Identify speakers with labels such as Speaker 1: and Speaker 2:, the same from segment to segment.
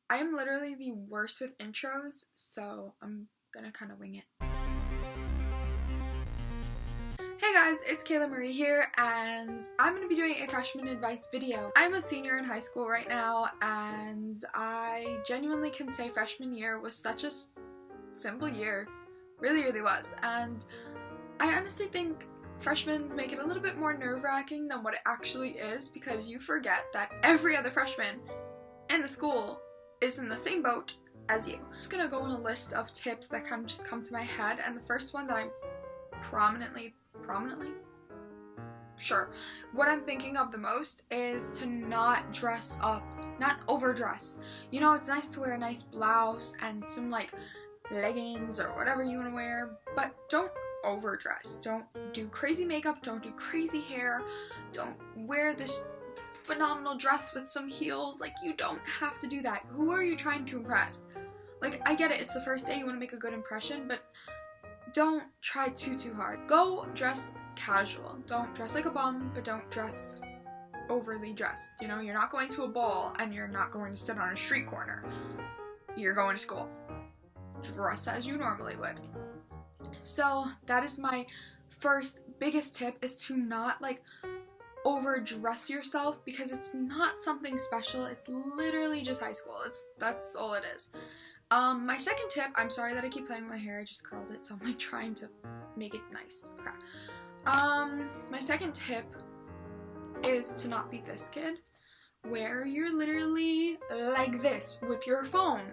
Speaker 1: I am literally the worst with intros, so I'm gonna kind of wing it. Hey guys, it's KaylaVMarie here, and I'm going to be doing a freshman advice video. I'm a senior in high school right now, and I genuinely can say freshman year was such a simple year. Really was. And I honestly think freshmen make it a little bit more nerve-wracking than what it actually is, because you forget that every other freshman in the school is in the same boat as you. I'm just going to go on a list of tips that kind of just come to my head, and the first one that I'm prominently, sure, what I'm thinking of the most is to not dress up, not overdress. You know, it's nice to wear a nice blouse and some like leggings or whatever you want to wear, but don't overdress. Don't do crazy makeup, don't do crazy hair, don't wear this phenomenal dress with some heels. Like, you don't have to do that. Who are you trying to impress? Like, I get it, it's the first day, you want to make a good impression, but don't try too hard. Go dressed casual. Don't dress like a bum, but don't dress overly dressed. You know, you're not going to a ball and you're not going to sit on a street corner. You're going to school. Dress as you normally would. So that is my first biggest tip, is to not like overdress yourself, because it's not something special. It's literally just high school. That's all it is. My second tip, I'm sorry that I keep playing with my hair, I just curled it, so I'm like trying to make it nice. Okay. My second tip is to not be this kid, where you're literally like this with your phone.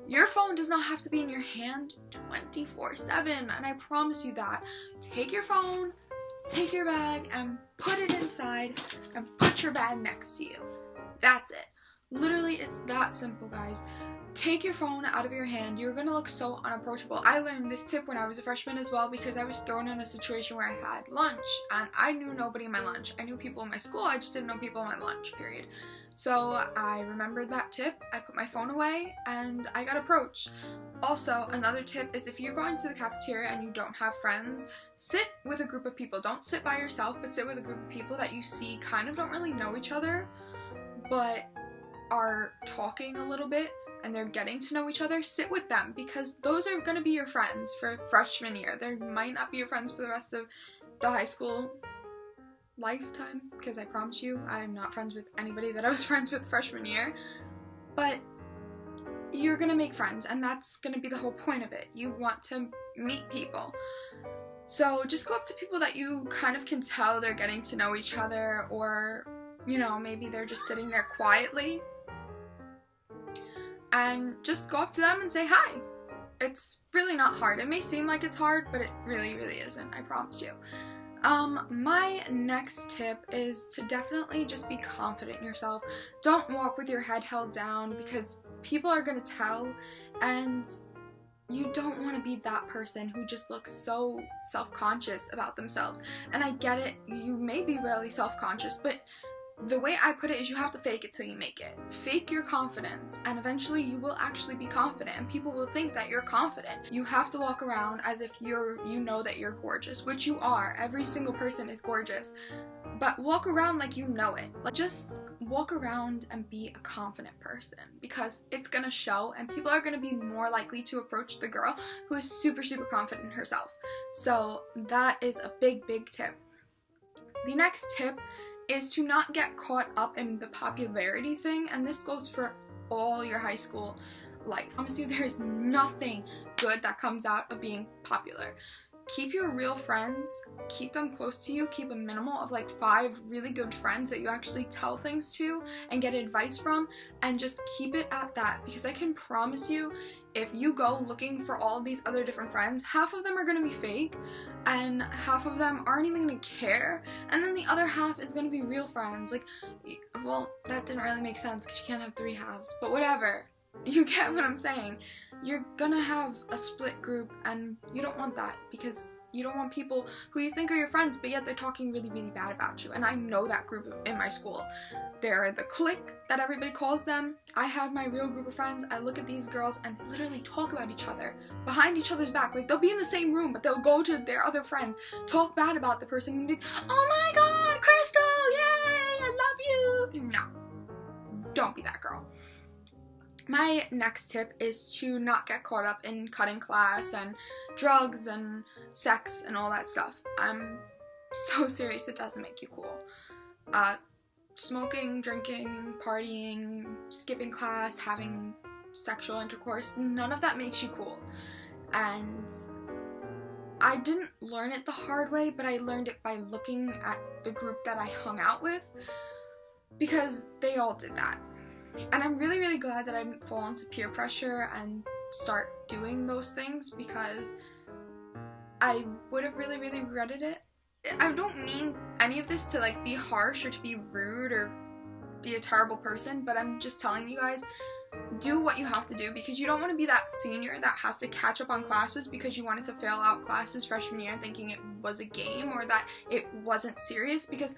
Speaker 1: Your phone does not have to be in your hand 24/7, and I promise you that. Take your phone, take your bag, and put it inside, and put your bag next to you. That's it. Literally, it's that simple, guys. Take your phone out of your hand. You're gonna look so unapproachable. I learned this tip when I was a freshman as well, because I was thrown in a situation where I had lunch and I knew nobody in my lunch. I knew people in my school, I just didn't know people in my lunch, period. So I remembered that tip, I put my phone away, and I got approached. Also, another tip is if you're going to the cafeteria and you don't have friends, sit with a group of people. Don't sit by yourself, but sit with a group of people that you see kind of don't really know each other, but are talking a little bit, and they're getting to know each other. Sit with them, because those are going to be your friends for freshman year. They might not be your friends for the rest of the high school lifetime, because I promise you I'm not friends with anybody that I was friends with freshman year, but you're going to make friends, and that's going to be the whole point of it. You want to meet people. So just go up to people that you kind of can tell they're getting to know each other, or, you know, maybe they're just sitting there quietly, and just go up to them and say hi. It's really not hard. It may seem like it's hard, but it really isn't, I promise you. My next tip is to definitely just be confident in yourself. Don't walk with your head held down, because people are gonna tell, and you don't want to be that person who just looks so self-conscious about themselves. And I get it, you may be really self-conscious, but the way I put it is you have to fake it till you make it. Fake your confidence, and eventually you will actually be confident, and people will think that you're confident. You have to walk around as if you know that you're gorgeous, which you are. Every single person is gorgeous, but walk around like you know it. Like, just walk around and be a confident person, because it's gonna show, and people are gonna be more likely to approach the girl who is super confident in herself. So that is a big tip. The next tip is to not get caught up in the popularity thing, and this goes for all your high school life. I promise you, there's nothing good that comes out of being popular. Keep your real friends, keep them close to you, keep a minimal of like 5 really good friends that you actually tell things to and get advice from, and just keep it at that, because I can promise you, if you go looking for all of these other different friends, half of them are going to be fake, and half of them aren't even going to care, and then the other half is going to be real friends. Like, well, that didn't really make sense, because you can't have 3 halves, but whatever. You get what I'm saying. You're gonna have a split group, and you don't want that, because you don't want people who you think are your friends, but yet they're talking really bad about you. And I know that group in my school. They're the clique that everybody calls them. I have my real group of friends. I look at these girls and they literally talk about each other behind each other's back. Like, they'll be in the same room, but they'll go to their other friends, talk bad about the person, and be, oh my god, Crystal, yay, I love you. No, don't be that girl. My next tip is to not get caught up in cutting class and drugs and sex and all that stuff. I'm so serious, it doesn't make you cool. Smoking, drinking, partying, skipping class, having sexual intercourse, none of that makes you cool. And I didn't learn it the hard way, but I learned it by looking at the group that I hung out with, because they all did that. And I'm really, really glad that I didn't fall into peer pressure and start doing those things, because I would have really, really regretted it. I don't mean any of this to like be harsh or to be rude or be a terrible person, but I'm just telling you guys, do what you have to do, because you don't want to be that senior that has to catch up on classes because you wanted to fail out classes freshman year thinking it was a game or that it wasn't serious, because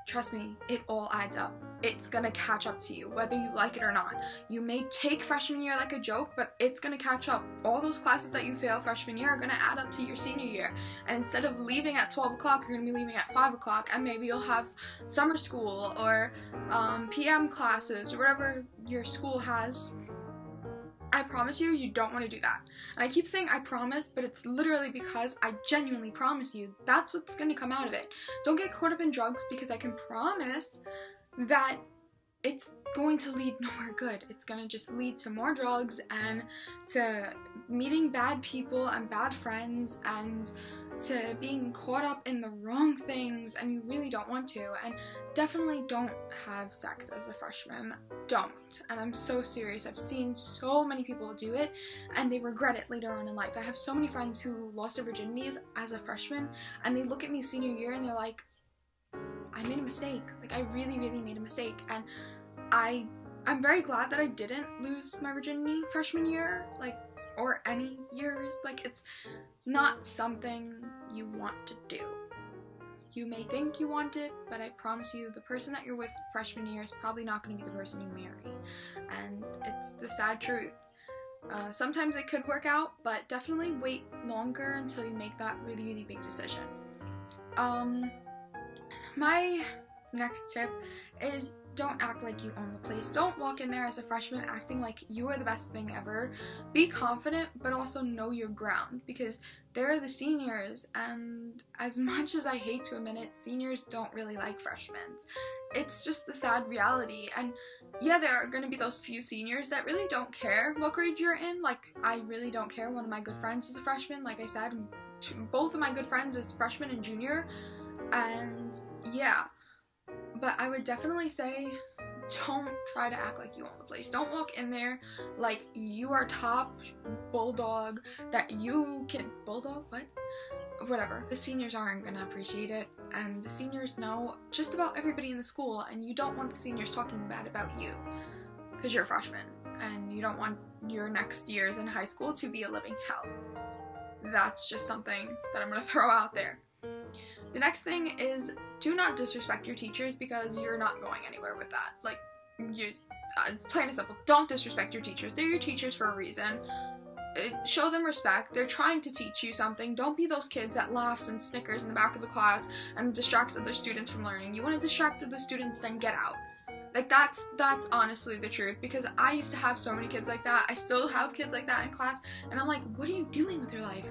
Speaker 1: trust me, it all adds up. It's gonna catch up to you, whether you like it or not. You may take freshman year like a joke, but it's gonna catch up. All those classes that you fail freshman year are gonna add up to your senior year. And instead of leaving at 12 o'clock, you're gonna be leaving at 5 o'clock, and maybe you'll have summer school or PM classes or whatever your school has. I promise you, you don't want to do that. And I keep saying I promise, but it's literally because I genuinely promise you that's what's going to come out of it. Don't get caught up in drugs, because I can promise that it's going to lead nowhere good. It's going to just lead to more drugs and to meeting bad people and bad friends and to being caught up in the wrong things, and you really don't want to. And definitely don't have sex as a freshman. Don't. And I'm so serious. I've seen so many people do it and they regret it later on in life. I have so many friends who lost their virginities as a freshman, and they look at me senior year and they're like, I made a mistake. Like, I really, really made a mistake. And I'm very glad that I didn't lose my virginity freshman year, like, or any years. Like, it's not something you want to do. You may think you want it, but I promise you the person that you're with freshman year is probably not going to be the person you marry. And it's the sad truth. Sometimes it could work out, but definitely wait longer until you make that really, really big decision. My next tip is don't act like you own the place. Don't walk in there as a freshman acting like you are the best thing ever. Be confident, but also know your ground, because they're the seniors, and as much as I hate to admit it, seniors don't really like freshmen. It's just the sad reality. And yeah, there are going to be those few seniors that really don't care what grade you're in. Like, I really don't care. One of my good friends is a freshman, like I said. Both of my good friends is freshman and junior, and yeah. But I would definitely say don't try to act like you own the place. Don't walk in there like you are top bulldog, that you can... Bulldog? What? Whatever. The seniors aren't gonna appreciate it, and the seniors know just about everybody in the school, and you don't want the seniors talking bad about you because you're a freshman, and you don't want your next years in high school to be a living hell. That's just something that I'm gonna throw out there. The next thing is, do not disrespect your teachers, because you're not going anywhere with that. Like, it's plain and simple. Don't disrespect your teachers. They're your teachers for a reason. Show them respect. They're trying to teach you something. Don't be those kids that laughs and snickers in the back of the class and distracts other students from learning. You want to distract other students, then get out. Like, that's honestly the truth, because I used to have so many kids like that. I still have kids like that in class, and I'm like, what are you doing with your life?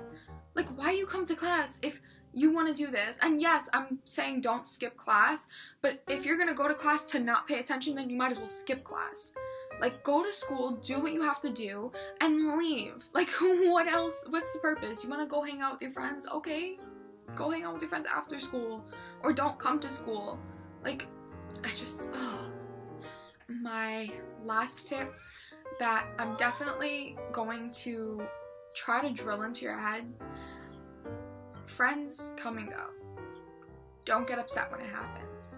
Speaker 1: Like, why do you come to class if you want to do this? And yes, I'm saying don't skip class, but if you're going to go to class to not pay attention, then you might as well skip class. Like, go to school, do what you have to do, and leave. Like, what else? What's the purpose? You want to go hang out with your friends? Okay, go hang out with your friends after school, or don't come to school. Like, My last tip that I'm definitely going to try to drill into your head: friends come and go. Don't get upset when it happens.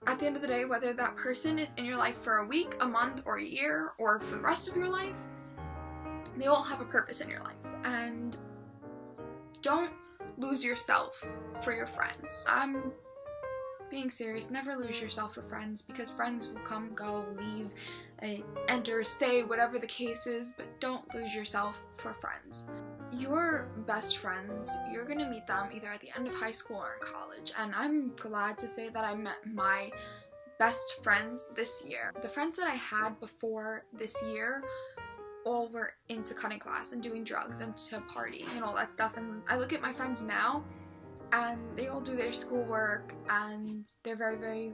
Speaker 1: At the end of the day, whether that person is in your life for a week, a month, or a year, or for the rest of your life, they all have a purpose in your life. And don't lose yourself for your friends. I'm being serious. Never lose yourself for friends, because friends will come, go, leave, enter, stay, whatever the case is, but don't lose yourself for friends. Your best friends, you're gonna meet them either at the end of high school or in college, and I'm glad to say that I met my best friends this year. The friends that I had before this year all were into cutting class and doing drugs and to partying and all that stuff. And I look at my friends now, and they all do their schoolwork, and they're very, very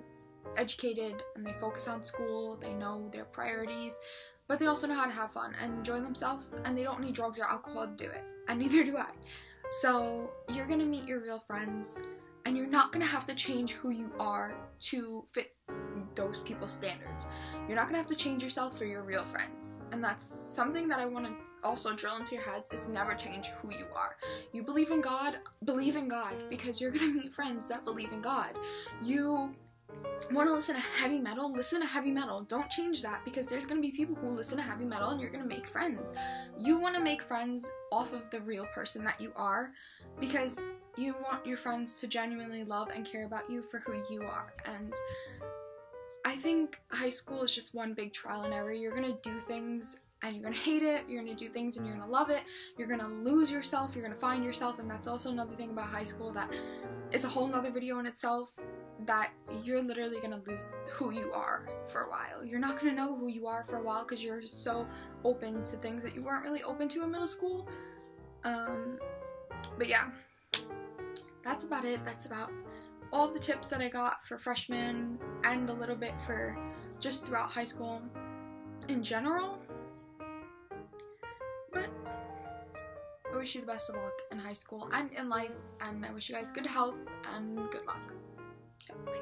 Speaker 1: educated, and they focus on school, they know their priorities, but they also know how to have fun and enjoy themselves, and they don't need drugs or alcohol to do it, and neither do I. So you're gonna meet your real friends, and you're not gonna have to change who you are to fit those people's standards. You're not gonna have to change yourself for your real friends, and that's something that I want to also drill into your heads, is never change who you are. You believe in God, because you're gonna meet friends that believe in God. You want to listen to heavy metal, listen to heavy metal. Don't change that, because there's going to be people who listen to heavy metal, and you're going to make friends. You want to make friends off of the real person that you are, because you want your friends to genuinely love and care about you for who you are. And I think high school is just one big trial and error. You're going to do things and you're going to hate it, you're going to do things and you're going to love it, you're going to lose yourself, you're going to find yourself. And that's also another thing about high school that is a whole nother video in itself, that you're literally going to lose who you are for a while. You're not going to know who you are for a while, because you're so open to things that you weren't really open to in middle school. But yeah, that's about it. That's about all of the tips that I got for freshmen, and a little bit for just throughout high school in general. But I wish you the best of luck in high school and in life, and I wish you guys good health and good luck. Okay, bye.